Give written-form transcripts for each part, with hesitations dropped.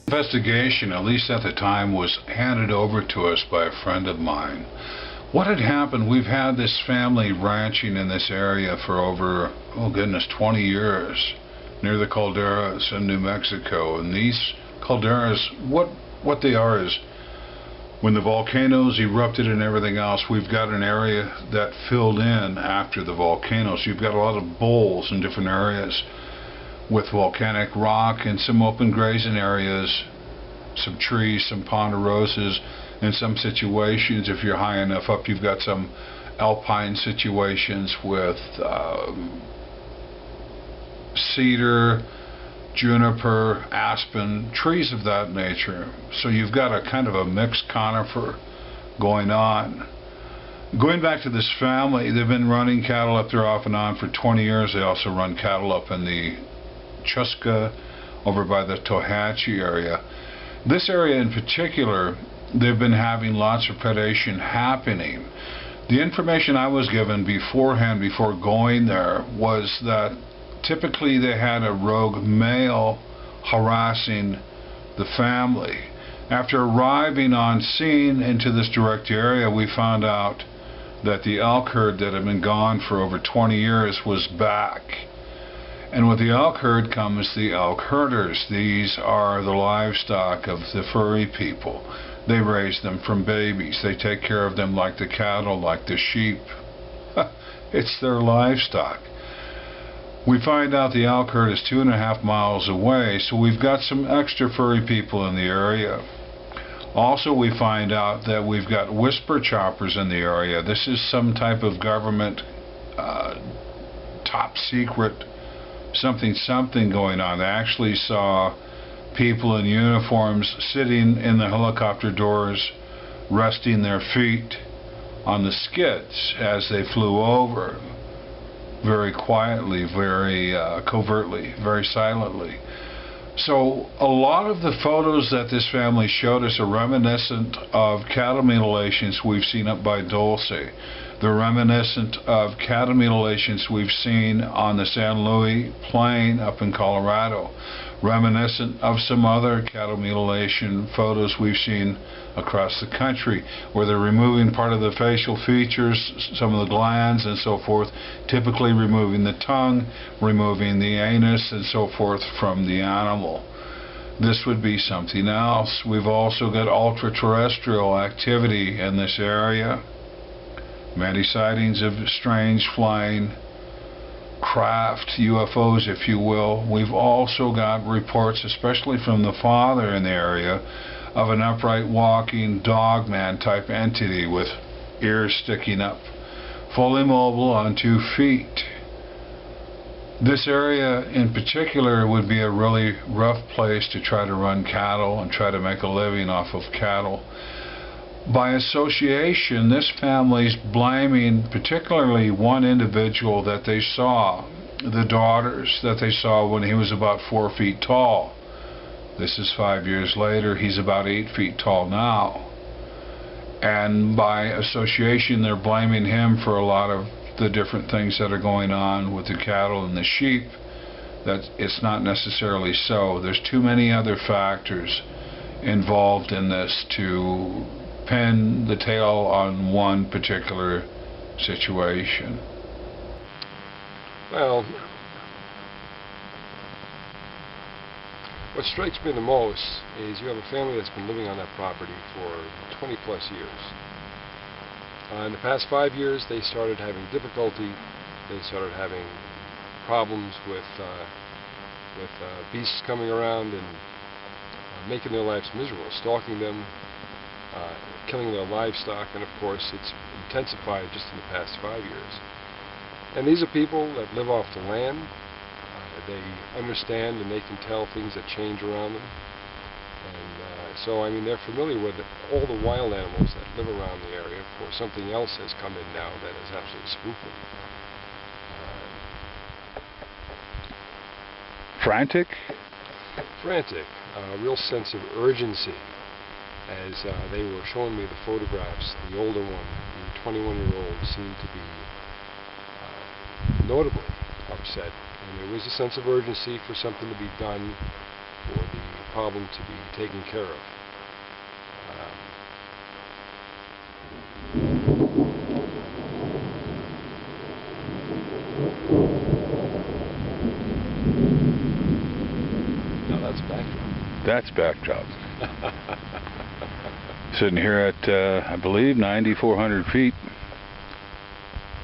Investigation, at least at the time, was handed over to us by a friend of mine. What had happened, we've had this family ranching in this area for over, oh goodness, 20 years, near the Calderas in New Mexico. And these calderas, what they are is, when the volcanoes erupted and everything else, we've got an area that filled in after the volcanoes. You've got a lot of bowls in different areas with volcanic rock and some open grazing areas, some trees, some ponderosas. In some situations, if you're high enough up, you've got some alpine situations with cedar, juniper, aspen, trees of that nature. So you've got a kind of a mixed conifer going on. Going back to this family, they've been running cattle up there off and on for 20 years. They also run cattle up in the Chuska over by the Tohatchee area. This area in particular, they've been having lots of predation happening. The information I was given beforehand, before going there, was that typically they had a rogue male harassing the family. After arriving on scene into this direct area, we found out that the elk herd that had been gone for over 20 years was back. And with the elk herd comes the elk herders. These are the livestock of the furry people. They raise them from babies. They take care of them like the cattle, like the sheep. It's their livestock. We find out the elk herd is 2.5 miles away, so we've got some extra furry people in the area. Also, we find out that we've got whisper choppers in the area. This is some type of government top secret something going on. They actually saw people in uniforms sitting in the helicopter doors, resting their feet on the skids as they flew over, very quietly, very covertly, very silently. So a lot of the photos that this family showed us are reminiscent of cattle mutilations we've seen up by Dulce. They're reminiscent of cattle mutilations we've seen on the San Luis Plain up in Colorado. Reminiscent of some other cattle mutilation photos we've seen across the country, where they're removing part of the facial features, some of the glands and so forth, typically removing the tongue, removing the anus and so forth from the animal. This would be something else. We've also got ultra-terrestrial activity in this area. Many sightings of strange flying craft, UFOs if you will. We've also got reports, especially from the father in the area, of an upright walking dogman type entity with ears sticking up, fully mobile on 2 feet. This area in particular would be a really rough place to try to run cattle and try to make a living off of cattle. By association, this family's blaming particularly one individual that they saw, the daughters that they saw when he was about 4 feet tall. This is 5 years later. He's about 8 feet tall now. And by association, they're blaming him for a lot of the different things that are going on with the cattle and the sheep. That it's not necessarily so. There's too many other factors involved in this to pin the tail on one particular situation. Well, what strikes me the most is you have a family that's been living on that property for 20 plus years. In the past 5 years, they started having difficulty. They started having problems with beasts coming around and making their lives miserable, stalking them, killing their livestock, and of course it's intensified just in the past 5 years. And these are people that live off the land. They understand and they can tell things that change around them. And so, I mean, they're familiar with all the wild animals that live around the area, for something else has come in now that has absolutely spooked them. Frantic? Frantic. A real sense of urgency. As they were showing me the photographs, the older one, the 21-year-old, seemed to be notably upset. And there was a sense of urgency for something to be done for the problem to be taken care of. Now that's backdrop. That's backdrop. Sitting here at, I believe, 9,400 feet.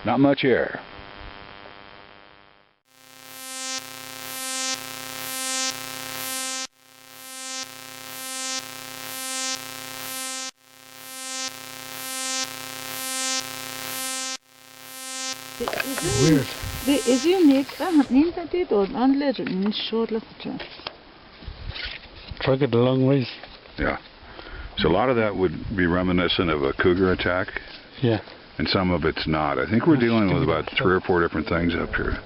Not much air. Weird. Det is unique. Inte det då anledningen är short. Truck it a long ways. Yeah. So a lot of that would be reminiscent of a cougar attack. Yeah. And some of it's not. I think we're dealing with about 3 or 4 different things up here.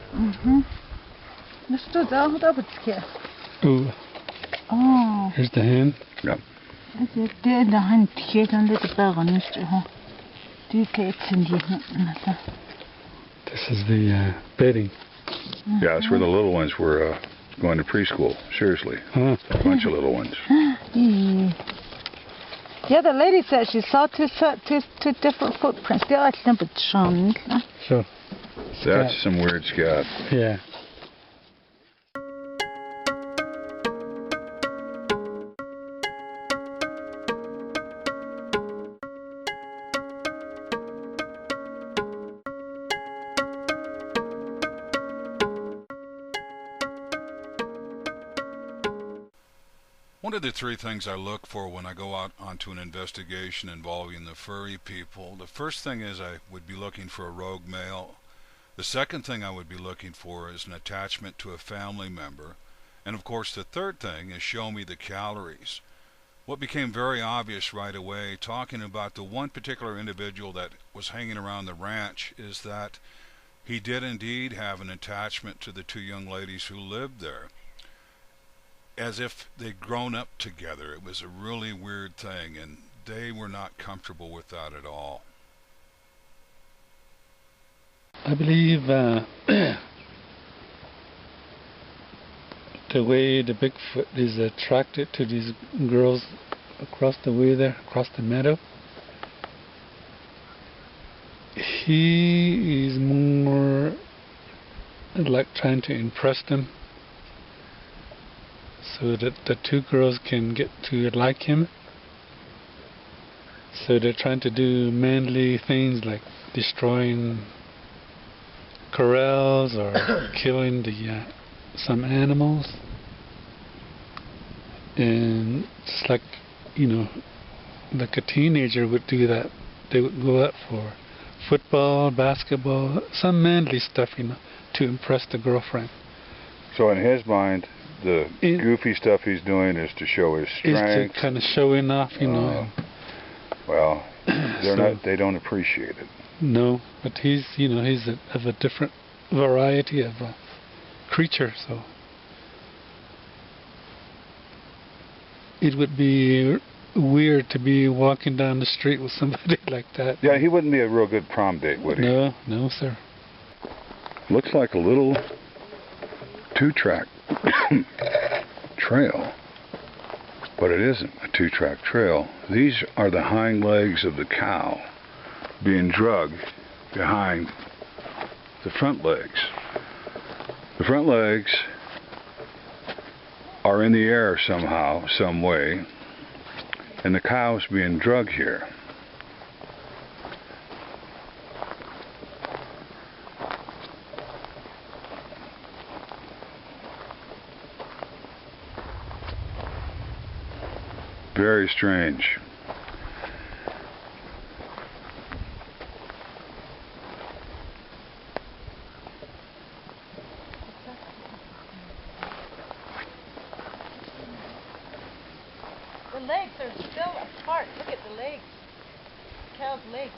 Det står där hur det Ooh. Oh. Here's the hand. Yep. Det är där han tittar lite bara nu så. Det är inte This is the bedding. Yeah, that's where the little ones were going to preschool. Seriously. Huh. A bunch of little ones. Yeah, the lady said she saw two different footprints. They're like number Sean. So. That's some weird scat. Yeah. One of the 3 things I look for when I go out onto an investigation involving the furry people, the first thing is I would be looking for a rogue male. The second thing I would be looking for is an attachment to a family member. And of course the third thing is show me the calories. What became very obvious right away, talking about the one particular individual that was hanging around the ranch, is that he did indeed have an attachment to the 2 young ladies who lived there, as if they'd grown up together. It was a really weird thing, and they were not comfortable with that at all. I believe the way the Bigfoot is attracted to these girls across the way there, across the meadow, he is more like trying to impress them so that the 2 girls can get to like him. So they're trying to do manly things like destroying corrals or killing the some animals. And just like, you know, like a teenager would do that. They would go out for football, basketball, some manly stuff, you know, to impress the girlfriend. So in his mind, the goofy stuff he's doing is to show his strength. Is to kind of showing off, you know. Well, they're they don't appreciate it. No, but he's, you know, he's of a different variety of a creature, so it would be weird to be walking down the street with somebody like that. Yeah, he wouldn't be a real good prom date, would he? No, no, sir. Looks like a little 2-track trail, but it isn't a 2-track trail. These are the hind legs of the cow being dragged behind the front legs. The front legs are in the air somehow, some way, and the cow's being dragged here. Very strange. The legs are still apart. Look at the legs. Cow's legs.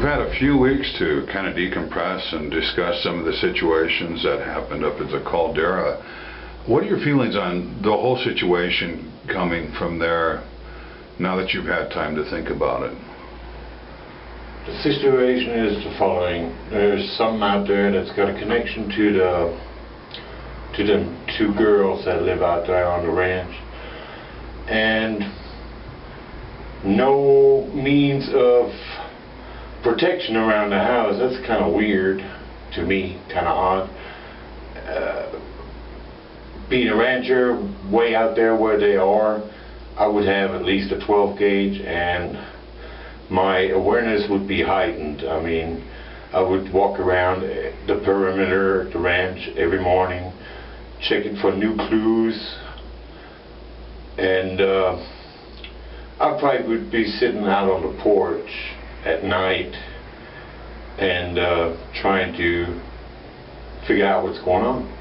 had a few weeks to kind of decompress and discuss some of the situations that happened up at the Caldera. What are your feelings on the whole situation coming from there now that you've had time to think about it? The situation is the following. There's something out there that's got a connection to them two girls that live out there on the ranch, and no means of protection around the house. That's kind of weird to me, kind of odd. Being a rancher way out there where they are, I would have at least a 12 gauge, and my awareness would be heightened. I mean, I would walk around the perimeter at the ranch every morning, checking for new clues, and I probably would be sitting out on the porch at night and trying to figure out what's going on.